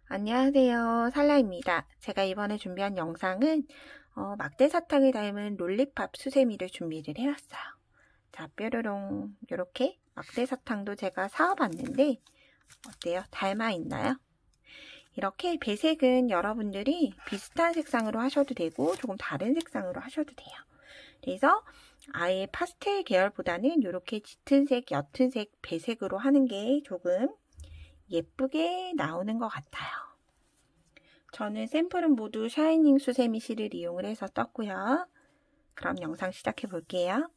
안녕하세요. 살라입니다. 제가 이번에 준비한 영상은 막대 사탕을 닮은 롤리팝 수세미를 준비를 해왔어요. 자, 뾰로롱 이렇게 막대 사탕도 제가 사와봤는데 어때요? 닮아 있나요? 이렇게 배색은 여러분들이 비슷한 색상으로 하셔도 되고 조금 다른 색상으로 하셔도 돼요. 그래서 아예 파스텔 계열보다는 이렇게 짙은 색, 옅은 색 배색으로 하는 게 조금 예쁘게 나오는 것 같아요. 저는 샘플은 모두 샤이닝 수세미 실을 이용을 해서 떴고요. 그럼 영상 시작해 볼게요.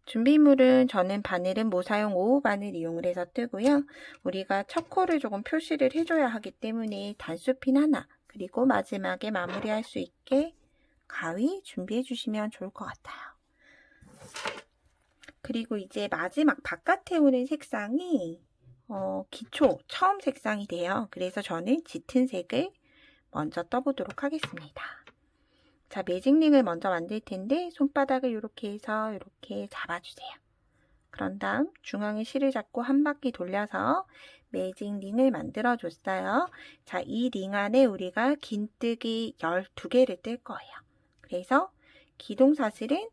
준비물은 저는 바늘은 모사용 5호 바늘 이용을 해서 뜨고요. 우리가 첫 코를 조금 표시를 해줘야 하기 때문에 단수핀 하나, 그리고 마지막에 마무리할 수 있게 가위 준비해 주시면 좋을 것 같아요. 그리고 이제 마지막 바깥에 오는 색상이 기초, 처음 색상이 돼요. 그래서 저는 짙은 색을 먼저 떠보도록 하겠습니다. 자, 매직링을 먼저 만들 텐데 손바닥을 이렇게 해서 이렇게 잡아주세요. 그런 다음 중앙에 실을 잡고 한 바퀴 돌려서 매직링을 만들어 줬어요. 자, 이 링 안에 우리가 긴뜨기 12개를 뜰 거예요. 그래서 기둥사슬은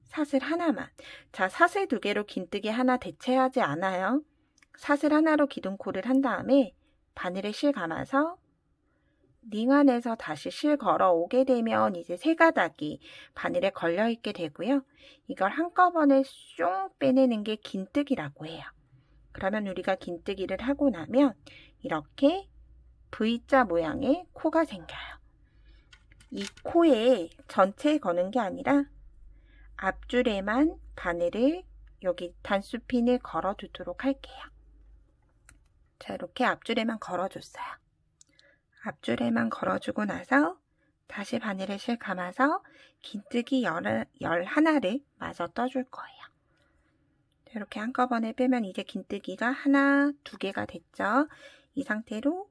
사슬 하나만. 자, 사슬 2개로 긴뜨기 하나 대체하지 않아요. 사슬 하나로 기둥코를 한 다음에 바늘에 실 감아서 링 안에서 다시 실 걸어 오게 되면 이제 세 가닥이 바늘에 걸려 있게 되고요. 이걸 한꺼번에 쏙 빼내는 게 긴뜨기라고 해요. 그러면 우리가 긴뜨기를 하고 나면 이렇게 V자 모양의 코가 생겨요. 이 코에 전체에 거는 게 아니라 앞줄에만 바늘을 여기 단수핀을 걸어 두도록 할게요. 자, 이렇게 앞줄에만 걸어줬어요. 앞줄에만 걸어주고 나서 다시 바늘에 실 감아서 긴뜨기 11를 마저 떠줄 거예요. 이렇게 한꺼번에 빼면 이제 긴뜨기가 하나, 2개가 됐죠. 이 상태로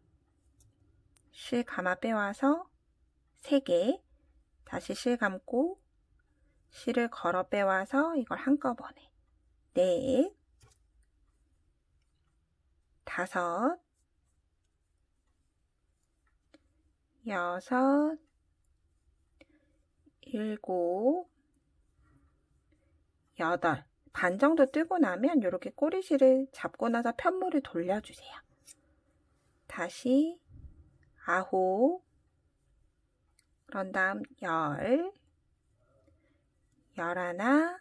실 감아 빼와서 3개, 다시 실 감고 실을 걸어 빼와서 이걸 한꺼번에 4, 5, 6, 7, 8. 반 정도 뜨고 나면 이렇게 꼬리실을 잡고 나서 편물을 돌려주세요. 다시 9, 그런 다음 10, 11,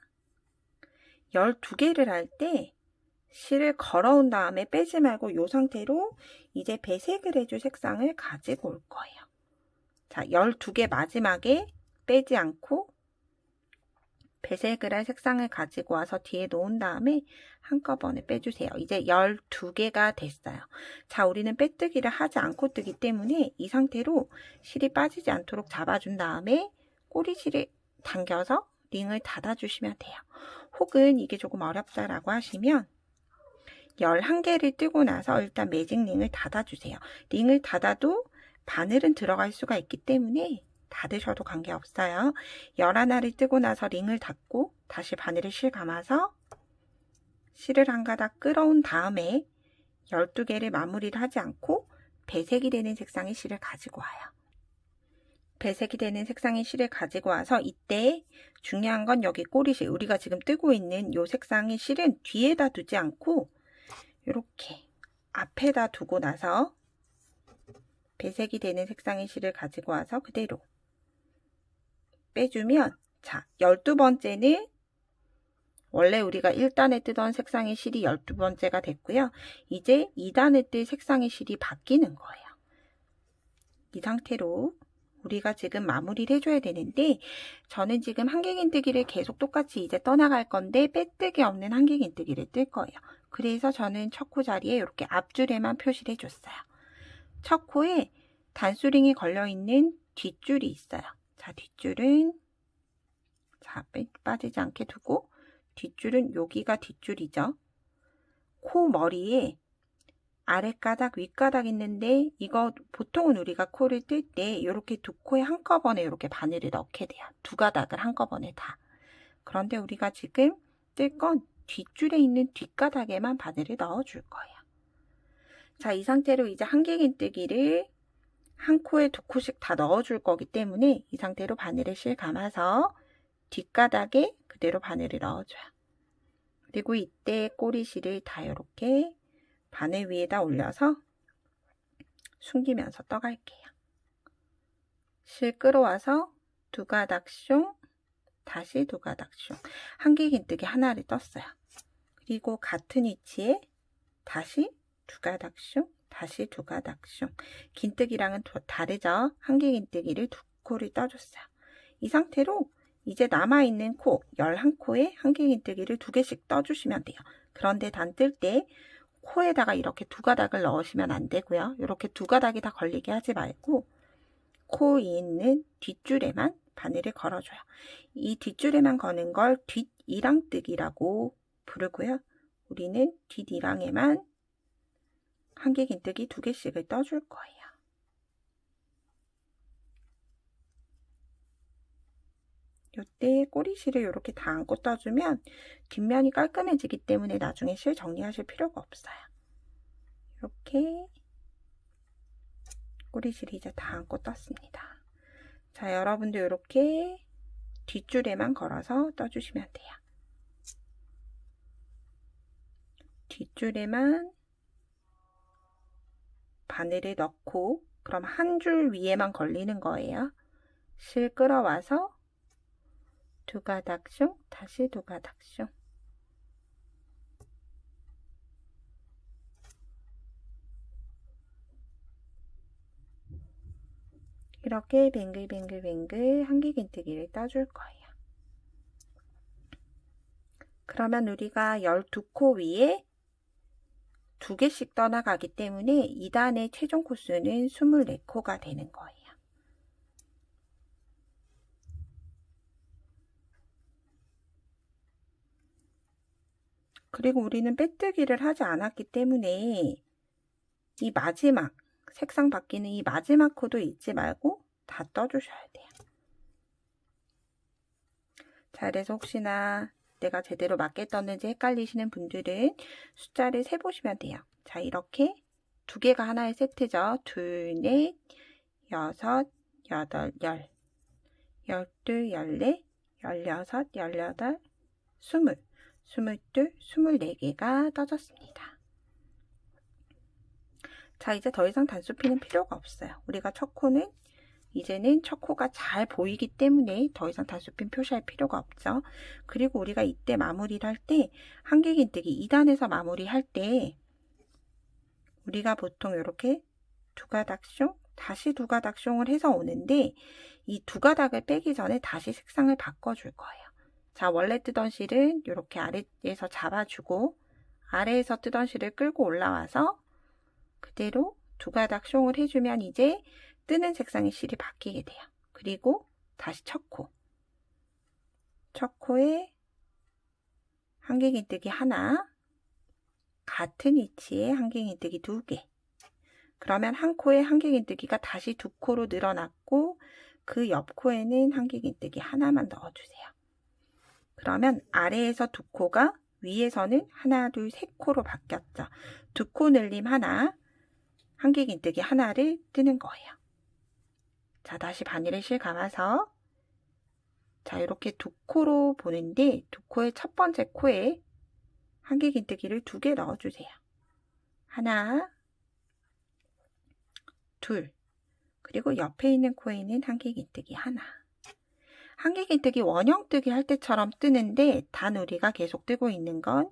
12개를 할 때 실을 걸어온 다음에 빼지 말고 이 상태로 이제 배색을 해줄 색상을 가지고 올 거예요. 자, 12개 마지막에 빼지 않고 배색을 할 색상을 가지고 와서 뒤에 놓은 다음에 한꺼번에 빼주세요. 이제 12개가 됐어요. 자, 우리는 빼뜨기를 하지 않고 뜨기 때문에 이 상태로 실이 빠지지 않도록 잡아준 다음에 꼬리실을 당겨서 링을 닫아주시면 돼요. 혹은 이게 조금 어렵다라고 하시면 11개를 뜨고 나서 일단 매직링을 닫아주세요. 링을 닫아도 바늘은 들어갈 수가 있기 때문에 닫으셔도 관계없어요. 11알을 뜨고 나서 링을 닫고 다시 바늘에 실 감아서 실을 한 가닥 끌어온 다음에 12개를 마무리를 하지 않고 배색이 되는 색상의 실을 가지고 와요. 배색이 되는 색상의 실을 가지고 와서 이때 중요한 건 여기 꼬리실, 우리가 지금 뜨고 있는 이 색상의 실은 뒤에다 두지 않고 이렇게 앞에다 두고 나서 배색이 되는 색상의 실을 가지고 와서 그대로 빼주면, 자, 12번째는 원래 우리가 1단에 뜨던 색상의 실이 12번째가 됐고요. 이제 2단에 뜰 색상의 실이 바뀌는 거예요. 이 상태로 우리가 지금 마무리를 해줘야 되는데 저는 지금 한길긴뜨기를 계속 똑같이 이제 떠나갈 건데 빼뜨기 없는 한길긴뜨기를 뜰 거예요. 그래서 저는 첫 코 자리에 이렇게 앞줄에만 표시를 해줬어요. 첫 코에 단수링이 걸려있는 뒷줄이 있어요. 자, 뒷줄은 자, 빠지지 않게 두고 뒷줄은 여기가 뒷줄이죠. 코 머리에 아랫가닥, 윗가닥 있는데 이거 보통은 우리가 코를 뜰 때 이렇게 두 코에 한꺼번에 이렇게 바늘을 넣게 돼요. 두 가닥을 한꺼번에 다. 그런데 우리가 지금 뜰 건 뒷줄에 있는 뒷가닥에만 바늘을 넣어줄 거예요. 자, 이 상태로 이제 한길긴뜨기를 한 코에 2코씩 다 넣어줄 거기 때문에 이 상태로 바늘을 실 감아서 뒷가닥에 그대로 바늘을 넣어줘요. 그리고 이때 꼬리실을 다 이렇게 바늘 위에다 올려서 숨기면서 떠갈게요. 실 끌어와서 2가닥숑, 다시 2가닥숑. 한길긴뜨기 하나를 떴어요. 그리고 같은 위치에 다시 2가닥숑, 다시 2가닥숑. 긴뜨기랑은 다르죠? 한길긴뜨기를 2코를 떠줬어요. 이 상태로 이제 남아있는 코 11코에 한길긴뜨기를 2개씩 떠주시면 돼요. 그런데 단 뜰 때 코에다가 이렇게 2가닥을 넣으시면 안 되고요. 이렇게 2가닥이 다 걸리게 하지 말고 코 있는 뒷줄에만 바늘을 걸어줘요. 이 뒷줄에만 거는 걸 뒷이랑뜨기라고 부르고요. 우리는 뒷이랑에만 한길긴뜨기 2개씩을 떠줄 거예요. 이때 꼬리실을 이렇게 다 안고 떠주면 뒷면이 깔끔해지기 때문에 나중에 실 정리하실 필요가 없어요. 이렇게 꼬리실이 이제 다 안고 떴습니다. 자, 여러분도 이렇게 뒷줄에만 걸어서 떠주시면 돼요. 뒷줄에만 바늘을 넣고 그럼 한 줄 위에만 걸리는 거예요. 실 끌어와서 2가닥숑, 다시 2가닥숑. 이렇게 뱅글뱅글뱅글 한길긴뜨기를 떠줄 거예요. 그러면 우리가 12코 위에 2개씩 떠나가기 때문에 2단의 최종 코수는 24코가 되는 거예요. 그리고 우리는 빼뜨기를 하지 않았기 때문에 이 마지막 색상 바뀌는 이 마지막 코도 잊지 말고 다 떠주셔야 돼요. 자, 그래서 혹시나 내가 제대로 맞게 떴는지 헷갈리시는 분들은 숫자를 세보시면 돼요. 자, 이렇게 2개가 하나의 세트죠. 2, 4, 6, 8, 10, 12, 14, 16, 18, 20, 22, 24개가 떠졌습니다. 자, 이제 더 이상 단수피는 필요가 없어요. 우리가 첫 코는 이제는 첫 코가 잘 보이기 때문에 더 이상 단수핀 표시할 필요가 없죠. 그리고 우리가 이때 마무리를 할 때 한길긴뜨기 2단에서 마무리할 때 우리가 보통 이렇게 2가닥숑, 다시 2가닥숑을 해서 오는데 이 2가닥을 빼기 전에 다시 색상을 바꿔줄 거예요. 자, 원래 뜨던 실은 이렇게 아래에서 잡아주고 아래에서 뜨던 실을 끌고 올라와서 그대로 2가닥숑을 해주면 이제 뜨는 색상의 실이 바뀌게 돼요. 그리고 다시 첫 코. 첫 코에 한길긴뜨기 하나, 같은 위치에 한길긴뜨기 2개. 그러면 한 코에 한길긴뜨기가 다시 2코로 늘어났고 그 옆 코에는 한길긴뜨기 하나만 넣어주세요. 그러면 아래에서 2코가 위에서는 하나, 둘, 3코로 바뀌었죠. 2코 늘림 하나, 한길긴뜨기 하나를 뜨는 거예요. 자, 다시 바늘을 실 감아서 자, 이렇게 2코로 보는데 2코의 첫 번째 코에 한길긴뜨기를 2개 넣어주세요. 하나, 둘, 그리고 옆에 있는 코에는 한길긴뜨기 하나. 한길긴뜨기 원형뜨기 할 때처럼 뜨는데 단 우리가 계속 뜨고 있는 건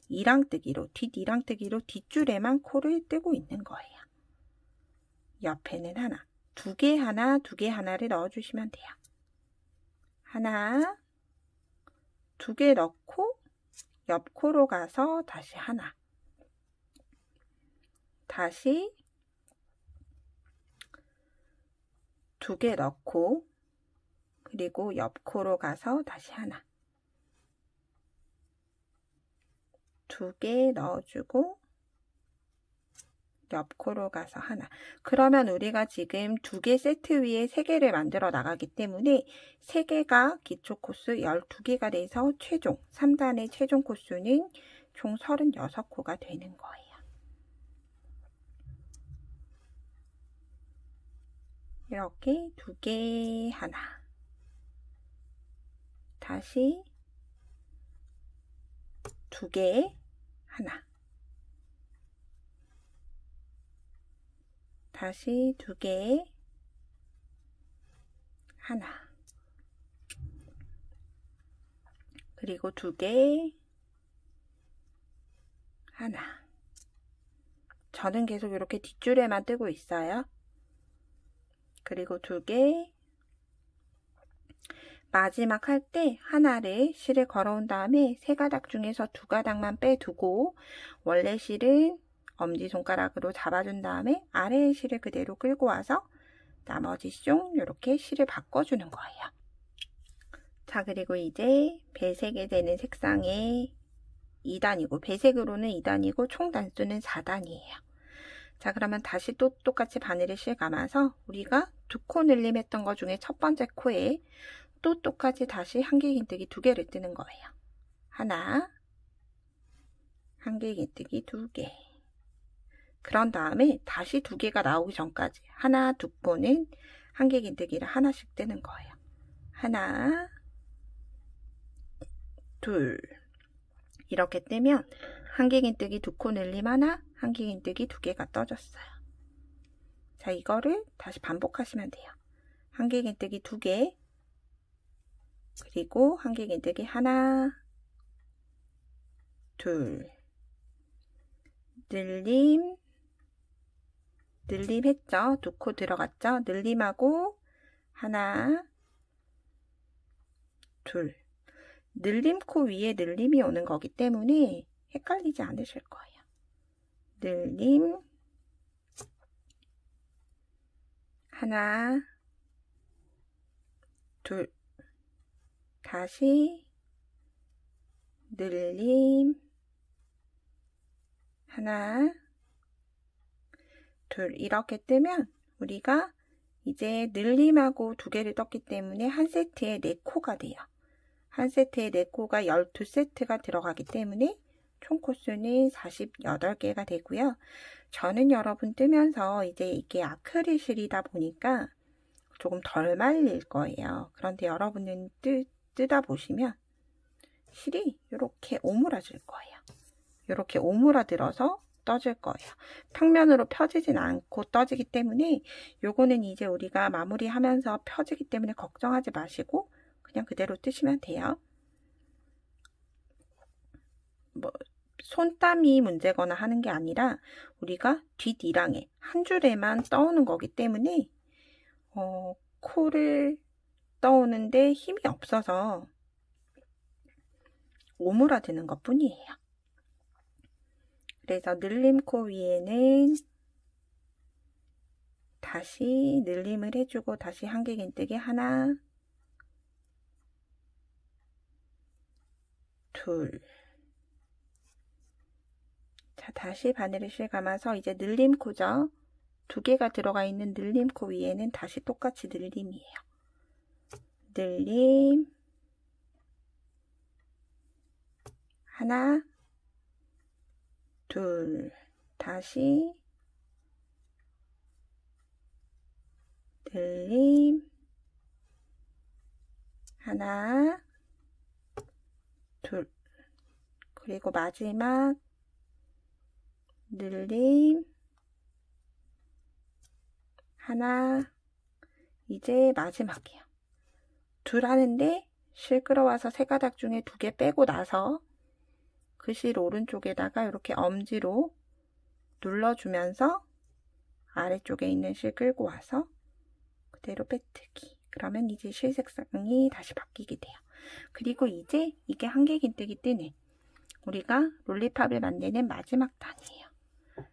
이랑뜨기로, 뒷이랑뜨기로 뒷줄에만 코를 뜨고 있는 거예요. 옆에는 하나. 2개 하나, 2개 하나를 넣어주시면 돼요. 하나, 2개 넣고 옆 코로 가서 다시 하나. 다시 2개 넣고 그리고 옆 코로 가서 다시 하나. 2개 넣어주고 옆코로 가서 하나. 그러면 우리가 지금 2개 세트 위에 3개를 만들어 나가기 때문에 3개가 기초 코스 12개가 돼서 최종 3단의 최종 코스는 총 36코가 되는 거예요. 이렇게 2개 하나. 다시 2개 하나. 다시 2개 하나. 그리고 2개 하나. 저는 계속 이렇게 뒷줄에만 뜨고 있어요. 그리고 2개. 마지막 할 때 하나를 실을 걸어온 다음에 3가닥 중에서 2가닥만 빼두고 원래 실은 엄지손가락으로 잡아준 다음에 아래의 실을 그대로 끌고 와서 나머지 쪽 이렇게 실을 바꿔주는 거예요. 자, 그리고 이제 배색이 되는 색상의 2단이고 배색으로는 2단이고 총 단수는 4단이에요. 자, 그러면 다시 또 똑같이 바늘을 실 감아서 우리가 2코 늘림했던 것 중에 첫 번째 코에 또 똑같이 다시 한길긴뜨기 2개를 뜨는 거예요. 하나, 한길긴뜨기 2개. 그런 다음에 다시 2개가 나오기 전까지 하나, 2코는 한길긴뜨기를 하나씩 뜨는 거예요. 하나, 둘. 이렇게 뜨면 한길긴뜨기 2코 늘림 하나, 한길긴뜨기 2개가 떠졌어요. 자, 이거를 다시 반복하시면 돼요. 한길긴뜨기 2개, 그리고 한길긴뜨기 하나, 둘, 늘림 했죠? 2코 들어갔죠? 늘림하고 하나, 둘. 늘림 코 위에 늘림이 오는 거기 때문에 헷갈리지 않으실 거예요. 늘림 하나, 둘. 다시 늘림 하나, 둘. 이렇게 뜨면 우리가 이제 늘림하고 2개를 떴기 때문에 한 세트에 4코가 돼요. 한 세트에 4코가 12세트가 들어가기 때문에 총 코스는 48개가 되고요. 저는 여러분 뜨면서 이제 이게 아크릴 실이다 보니까 조금 덜 말릴 거예요. 그런데 여러분은 뜨다 보시면 실이 이렇게 오므라질 거예요. 이렇게 오므라들어서 떠질 거예요. 평면으로 펴지진 않고 떠지기 때문에 요거는 이제 우리가 마무리하면서 펴지기 때문에 걱정하지 마시고 그냥 그대로 뜨시면 돼요. 뭐 손땀이 문제거나 하는 게 아니라 우리가 뒷이랑에 한 줄에만 떠오는 거기 때문에 코를 떠오는데 힘이 없어서 오므라드는 것 뿐이에요. 그래서 늘림 코 위에는 다시 늘림을 해주고 다시 한길긴뜨기 하나, 둘. 자, 다시 바늘을 실 감아서 이제 늘림 코죠. 2개가 들어가 있는 늘림 코 위에는 다시 똑같이 늘림이에요. 늘림 하나, 둘. 다시 늘림 하나, 둘. 그리고 마지막 늘림 하나. 이제 마지막이에요. 둘 하는데 실 끌어와서 3가닥 중에 2개 빼고 나서 그 실 오른쪽에다가 이렇게 엄지로 눌러주면서 아래쪽에 있는 실 끌고 와서 그대로 빼뜨기. 그러면 이제 실 색상이 다시 바뀌게 돼요. 그리고 이제 이게 한길긴뜨기 뜨는 우리가 롤리팝을 만드는 마지막 단이에요.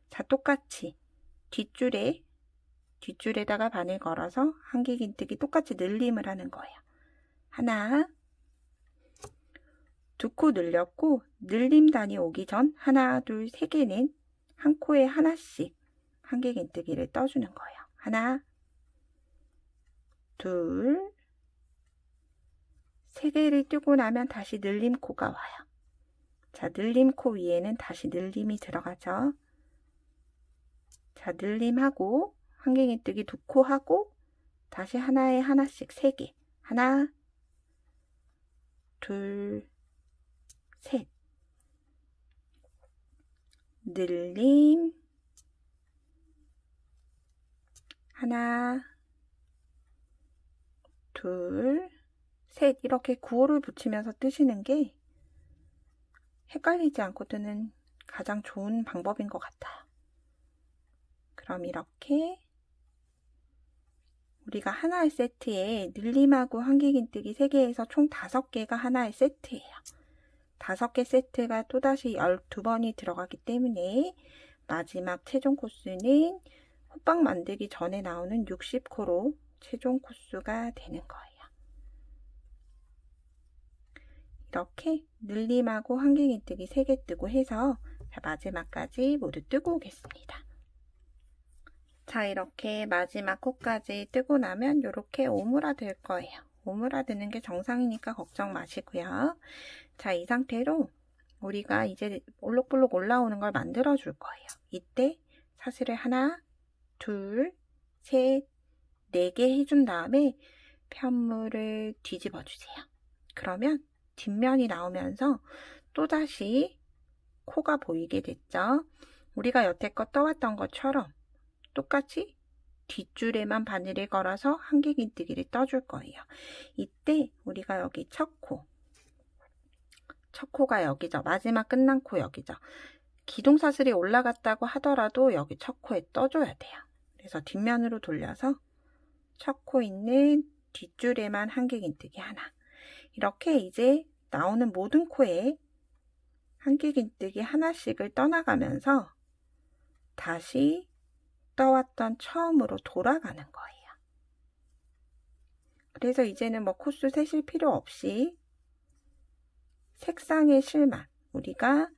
자, 똑같이 뒷줄에다가 바늘 걸어서 한길긴뜨기 똑같이 늘림을 하는 거예요. 하나, 2코 늘렸고 늘림 단이 오기 전 하나, 둘, 3개는 한 코에 하나씩 한길긴뜨기를 떠주는 거예요. 하나, 둘, 세 개를 뜨고 나면 다시 늘림코가 와요. 자, 늘림코 위에는 다시 늘림이 들어가죠. 자, 늘림하고 한길긴뜨기 2코 하고 다시 하나에 하나씩 3개. 하나, 둘, 셋. 늘림. 하나, 둘, 셋. 이렇게 구호를 붙이면서 뜨시는 게 헷갈리지 않고 뜨는 가장 좋은 방법인 것 같아요. 그럼 이렇게 우리가 하나의 세트에 늘림하고 한길긴뜨기 3개에서 총 5개가 하나의 세트예요. 5개 세트가 또다시 12번이 들어가기 때문에 마지막 최종 코스는 호빵 만들기 전에 나오는 60코로 최종 코스가 되는 거예요. 이렇게 늘림하고 한길긴뜨기 3개 뜨고 해서 마지막까지 모두 뜨고 오겠습니다. 자, 이렇게 마지막 코까지 뜨고 나면 이렇게 오므라들 거예요. 오므라드는 게 정상이니까 걱정 마시고요. 자, 이 상태로 우리가 이제 볼록볼록 올라오는 걸 만들어 줄 거예요. 이때 사슬을 하나, 둘, 셋, 4개 해준 다음에 편물을 뒤집어 주세요. 그러면 뒷면이 나오면서 또다시 코가 보이게 됐죠. 우리가 여태껏 떠왔던 것처럼 똑같이 뒷줄에만 바늘을 걸어서 한길긴뜨기를 떠줄 거예요. 이때 우리가 여기 첫 코가 여기죠. 마지막 끝난 코 여기죠. 기둥사슬이 올라갔다고 하더라도 여기 첫 코에 떠줘야 돼요. 그래서 뒷면으로 돌려서 첫 코 있는 뒷줄에만 한길긴뜨기 하나. 이렇게 이제 나오는 모든 코에 한길긴뜨기 하나씩을 떠나가면서 다시 떠왔던 처음으로 돌아가는 거예요. 그래서 이제는 뭐 코수 세실 필요 없이 색상의 실만, 우리가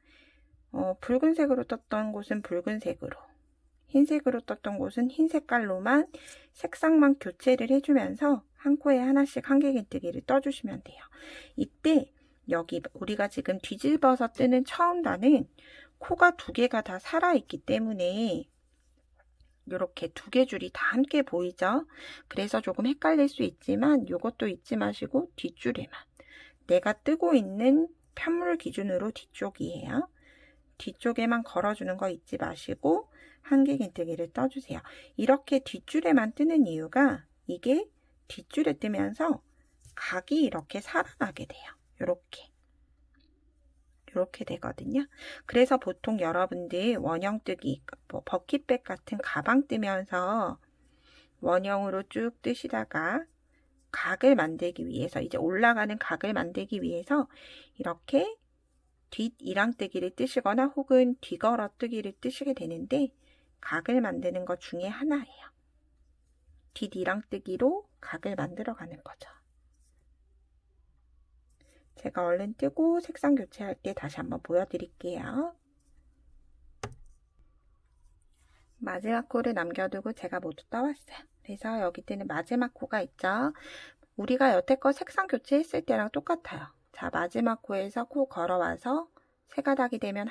붉은색으로 떴던 곳은 붉은색으로, 흰색으로 떴던 곳은 흰 색깔로만 색상만 교체를 해주면서 한 코에 하나씩 한길긴뜨기를 떠주시면 돼요. 이때 여기 우리가 지금 뒤집어서 뜨는 처음 단은 코가 2개가 다 살아있기 때문에 이렇게 2개 줄이 다 함께 보이죠? 그래서 조금 헷갈릴 수 있지만 이것도 잊지 마시고 뒷줄에만, 내가 뜨고 있는 편물 기준으로 뒤쪽이에요. 뒤쪽에만 걸어주는 거 잊지 마시고 한길긴뜨기를 떠주세요. 이렇게 뒷줄에만 뜨는 이유가 이게 뒷줄에 뜨면서 각이 이렇게 살아나게 돼요. 이렇게 되거든요. 그래서 보통 여러분들 원형뜨기, 뭐 버킷백 같은 가방 뜨면서 원형으로 쭉 뜨시다가 각을 만들기 위해서, 이제 올라가는 각을 만들기 위해서 이렇게 뒷 이랑뜨기를 뜨시거나 혹은 뒤걸어 뜨기를 뜨시게 되는데, 각을 만드는 것 중에 하나예요. 뒷 이랑뜨기로 각을 만들어 가는 거죠. 제가 얼른 뜨고 색상 교체할 때 다시 한번 보여드릴게요. 마지막 코를 남겨두고 제가 모두 떠왔어요. 그래서 여기 뜨는 마지막 코가 있죠. 우리가 여태껏 색상 교체했을 때랑 똑같아요. 자, 마지막 코에서 코 걸어와서 3가닥이 되면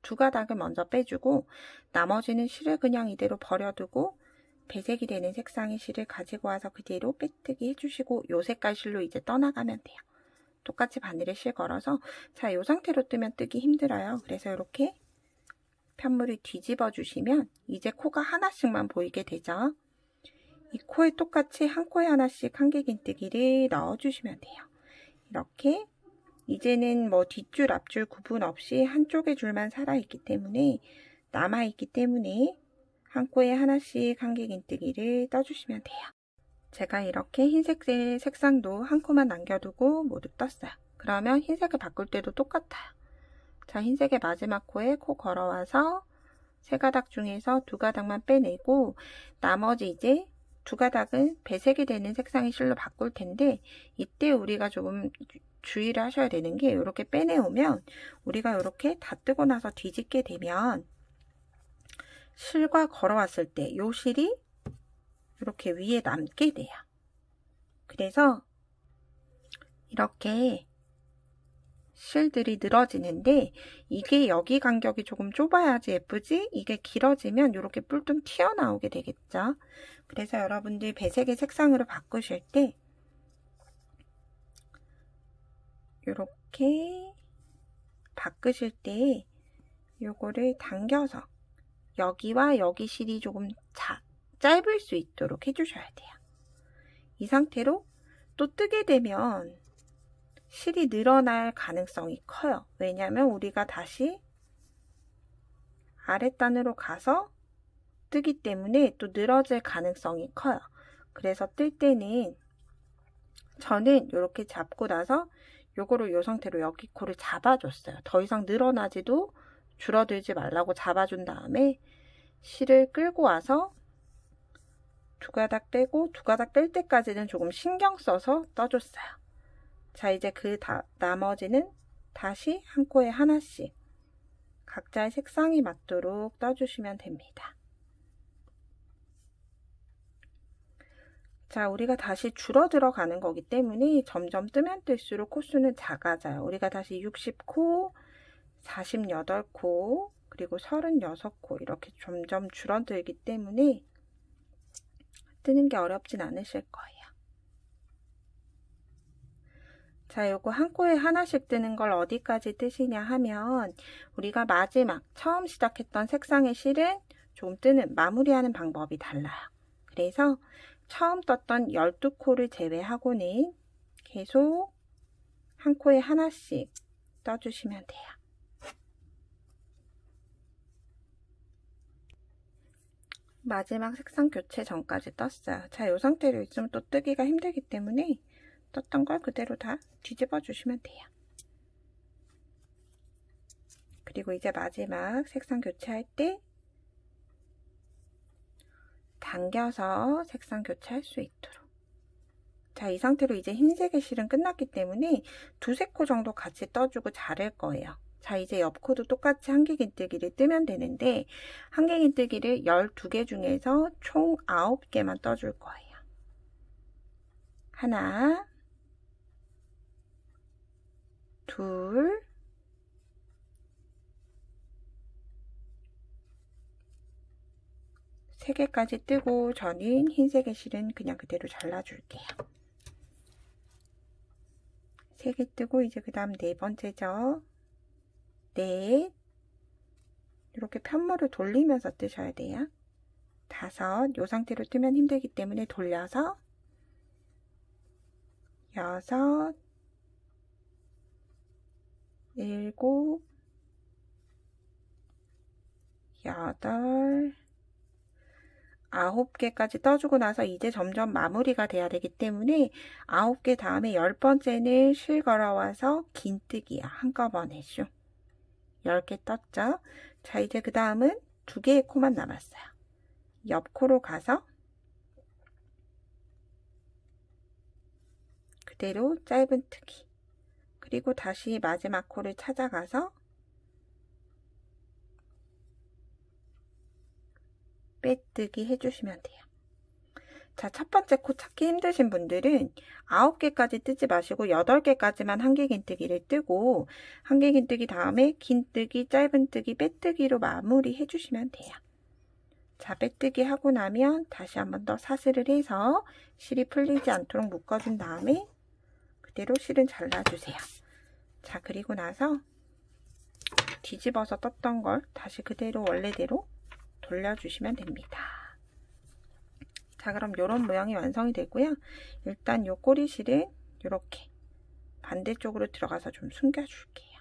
2가닥을 먼저 빼주고 나머지는 실을 그냥 이대로 버려두고 배색이 되는 색상의 실을 가지고 와서 그대로 빼뜨기 해주시고 요 색깔 실로 이제 떠나가면 돼요. 똑같이 바늘에 실 걸어서, 자, 이 상태로 뜨면 뜨기 힘들어요. 그래서 이렇게 편물을 뒤집어 주시면 이제 코가 하나씩만 보이게 되죠. 이 코에 똑같이 한 코에 하나씩 한길긴뜨기를 넣어주시면 돼요. 이렇게 이제는 뭐 뒷줄 앞줄 구분 없이 한쪽의 줄만 살아있기 때문에, 남아있기 때문에 한 코에 하나씩 한길긴뜨기를 떠주시면 돼요. 제가 이렇게 흰색 색상도 한 코만 남겨두고 모두 떴어요. 그러면 흰색을 바꿀 때도 똑같아요. 자, 흰색의 마지막 코에 코 걸어와서 3가닥 중에서 2가닥만 빼내고 나머지 이제 2가닥은 배색이 되는 색상의 실로 바꿀 텐데, 이때 우리가 조금 주의를 하셔야 되는 게, 이렇게 빼내오면 우리가 이렇게 다 뜨고 나서 뒤집게 되면 실과 걸어왔을 때 요 실이 이렇게 위에 남게 돼요. 그래서 이렇게 실들이 늘어지는데 이게 여기 간격이 조금 좁아야지 예쁘지, 이게 길어지면 이렇게 뿔뚱 튀어나오게 되겠죠. 그래서 여러분들 배색의 색상으로 바꾸실 때 이렇게 바꾸실 때 요거를 당겨서 여기와 여기 실이 조금 짧을 수 있도록 해주셔야 돼요. 이 상태로 또 뜨게 되면 실이 늘어날 가능성이 커요. 왜냐하면 우리가 다시 아랫단으로 가서 뜨기 때문에 또 늘어질 가능성이 커요. 그래서 뜰 때는 저는 이렇게 잡고 나서 요거를 요 상태로 여기 코를 잡아줬어요. 더 이상 늘어나지도 줄어들지 말라고 잡아준 다음에 실을 끌고 와서 두 가닥 빼고 두 가닥 뺄 때까지는 조금 신경 써서 떠줬어요. 자, 이제 나머지는 다시 한 코에 하나씩 각자의 색상이 맞도록 떠주시면 됩니다. 자, 우리가 다시 줄어들어 가는 거기 때문에 점점 뜨면 뜰수록 코수는 작아져요. 우리가 다시 60코, 48코, 그리고 36코 이렇게 점점 줄어들기 때문에 뜨는 게 어렵진 않으실 거예요. 자, 요거 한 코에 하나씩 뜨는 걸 어디까지 뜨시냐 하면 우리가 마지막 처음 시작했던 색상의 실은 조금 뜨는 마무리하는 방법이 달라요. 그래서 처음 떴던 12코를 제외하고는 계속 한 코에 하나씩 떠주시면 돼요. 마지막 색상 교체 전까지 떴어요. 자, 이 상태로 있으면 또 뜨기가 힘들기 때문에 떴던 걸 그대로 다 뒤집어 주시면 돼요. 그리고 이제 마지막 색상 교체할 때 당겨서 색상 교체할 수 있도록. 자, 이 상태로 이제 흰색의 실은 끝났기 때문에 두세 코 정도 같이 떠주고 자를 거예요. 자, 이제 옆 코도 똑같이 한길긴뜨기를 뜨면 되는데 한길긴뜨기를 12개 중에서 총 9개만 떠줄 거예요. 하나, 둘, 세 개까지 뜨고 저는 흰색의 실은 그냥 그대로 잘라줄게요. 3개 뜨고 이제 그 다음 네 번째죠. 넷, 이렇게 편물을 돌리면서 뜨셔야 돼요. 5, 이 상태로 뜨면 힘들기 때문에 돌려서 6, 7, 8, 9개까지 떠주고 나서 이제 점점 마무리가 돼야 되기 때문에 9개 다음에 10번째는 실 걸어와서 긴뜨기야. 한꺼번에 슉 10개 떴죠. 자, 이제 그 다음은 2개의 코만 남았어요. 옆 코로 가서 그대로 짧은 뜨기, 그리고 다시 마지막 코를 찾아가서 빼뜨기 해주시면 돼요. 자, 첫 번째 코 찾기 힘드신 분들은 9개까지 뜨지 마시고 8개까지만 한길긴뜨기를 뜨고 한길긴뜨기 다음에 긴뜨기, 짧은뜨기, 빼뜨기로 마무리 해주시면 돼요. 자, 빼뜨기 하고 나면 다시 한 번 더 사슬을 해서 실이 풀리지 않도록 묶어준 다음에 그대로 실은 잘라주세요. 자, 그리고 나서 뒤집어서 떴던 걸 다시 그대로 원래대로 돌려주시면 됩니다. 자, 그럼 이런 모양이 완성이 되고요. 일단 요 꼬리실은 이렇게 반대쪽으로 들어가서 좀 숨겨줄게요.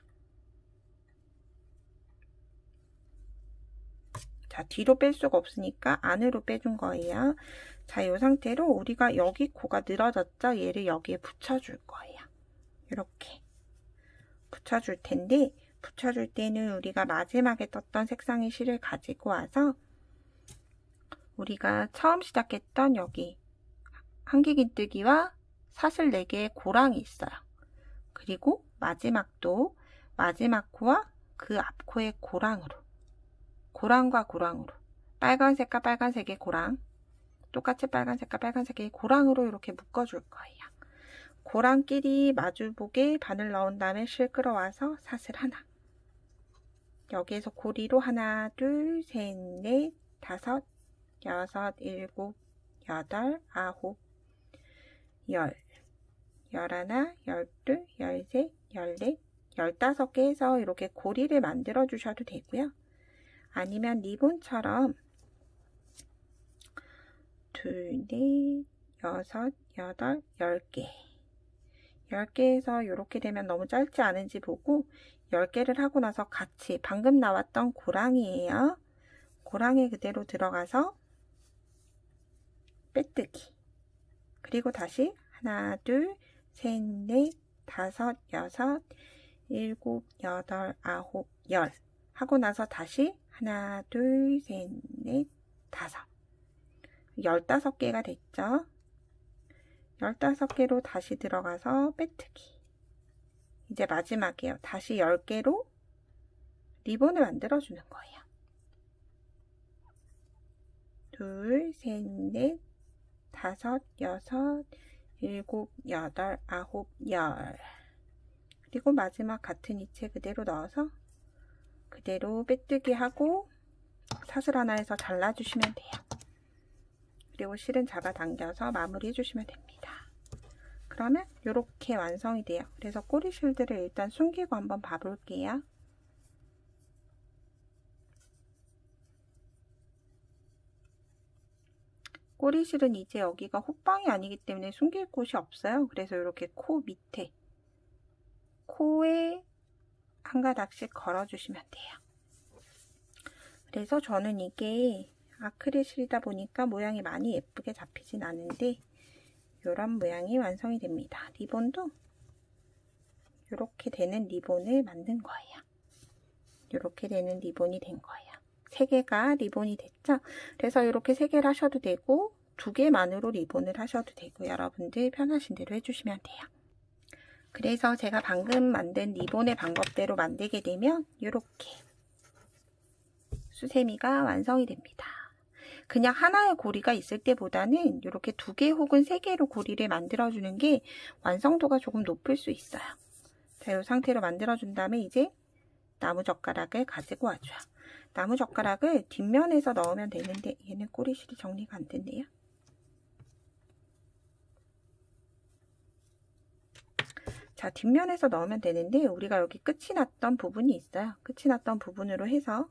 자, 뒤로 뺄 수가 없으니까 안으로 빼준 거예요. 자, 이 상태로 우리가 여기 코가 늘어졌죠? 얘를 여기에 붙여줄 거예요. 이렇게 붙여줄 텐데, 붙여줄 때는 우리가 마지막에 떴던 색상의 실을 가지고 와서 우리가 처음 시작했던 여기 한길긴뜨기와 사슬 4개의 고랑이 있어요. 그리고 마지막도 마지막 코와 그 앞 코의 고랑으로, 고랑과 고랑으로 빨간색과 빨간색의 고랑, 똑같이 빨간색과 빨간색의 고랑으로 이렇게 묶어줄 거예요. 고랑끼리 마주보게 바늘 넣은 다음에 실 끌어와서 사슬 하나. 여기에서 고리로 하나, 둘, 셋, 넷, 다섯, 여섯, 일곱, 여덟, 아홉, 열, 열하나, 열둘, 열셋, 열넷, 15개 해서 이렇게 고리를 만들어 주셔도 되고요. 아니면 리본처럼 둘, 넷, 여섯, 여덟, 10개. 10개 해서 이렇게 되면 너무 짧지 않은지 보고 10개를 하고 나서 같이 방금 나왔던 고랑이에요. 고랑이 그대로 들어가서 빼뜨기. 그리고 다시 하나, 둘, 셋, 넷, 다섯, 여섯, 일곱, 여덟, 아홉, 열 하고 나서 다시 하나, 둘, 셋, 넷, 다섯. 15개가 됐죠? 15개로 다시 들어가서 빼뜨기. 이제 마지막이에요. 다시 10개로 리본을 만들어주는 거예요. 둘, 셋, 넷, 다섯, 여섯, 일곱, 여덟, 아홉, 열. 그리고 마지막 같은 이체 그대로 넣어서 그대로 빼뜨기 하고 사슬 하나 해서 잘라주시면 돼요. 그리고 실은 잡아당겨서 마무리 해주시면 됩니다. 그러면 이렇게 완성이 돼요. 그래서 꼬리 실들을 일단 숨기고 한번 봐볼게요. 꼬리실은 이제 여기가 호빵이 아니기 때문에 숨길 곳이 없어요. 그래서 이렇게 코 밑에, 코에 한 가닥씩 걸어주시면 돼요. 그래서 저는 이게 아크릴 실이다 보니까 모양이 많이 예쁘게 잡히진 않은데 이런 모양이 완성이 됩니다. 리본도 이렇게 되는 리본을 만든 거예요. 이렇게 되는 리본이 된 거예요. 3개가 리본이 됐죠? 그래서 이렇게 3개를 하셔도 되고 2개만으로 리본을 하셔도 되고 여러분들 편하신 대로 해주시면 돼요. 그래서 제가 방금 만든 리본의 방법대로 만들게 되면 이렇게 수세미가 완성이 됩니다. 그냥 하나의 고리가 있을 때보다는 이렇게 2개 혹은 3개로 고리를 만들어주는 게 완성도가 조금 높을 수 있어요. 자, 이 상태로 만들어준 다음에 이제 나무젓가락을 가지고 와줘요. 나무젓가락을 뒷면에서 넣으면 되는데 얘는 꼬리실이 정리가 안 됐네요. 자, 뒷면에서 넣으면 되는데 우리가 여기 끝이 났던 부분이 있어요. 끝이 났던 부분으로 해서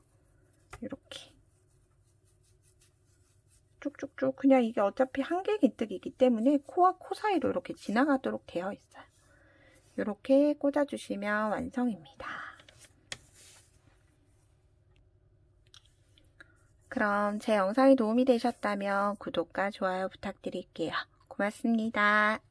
이렇게 쭉쭉쭉 그냥 이게 어차피 한길긴뜨기이기 때문에 코와 코 사이로 이렇게 지나가도록 되어 있어요. 이렇게 꽂아주시면 완성입니다. 그럼 제 영상이 도움이 되셨다면 구독과 좋아요 부탁드릴게요. 고맙습니다.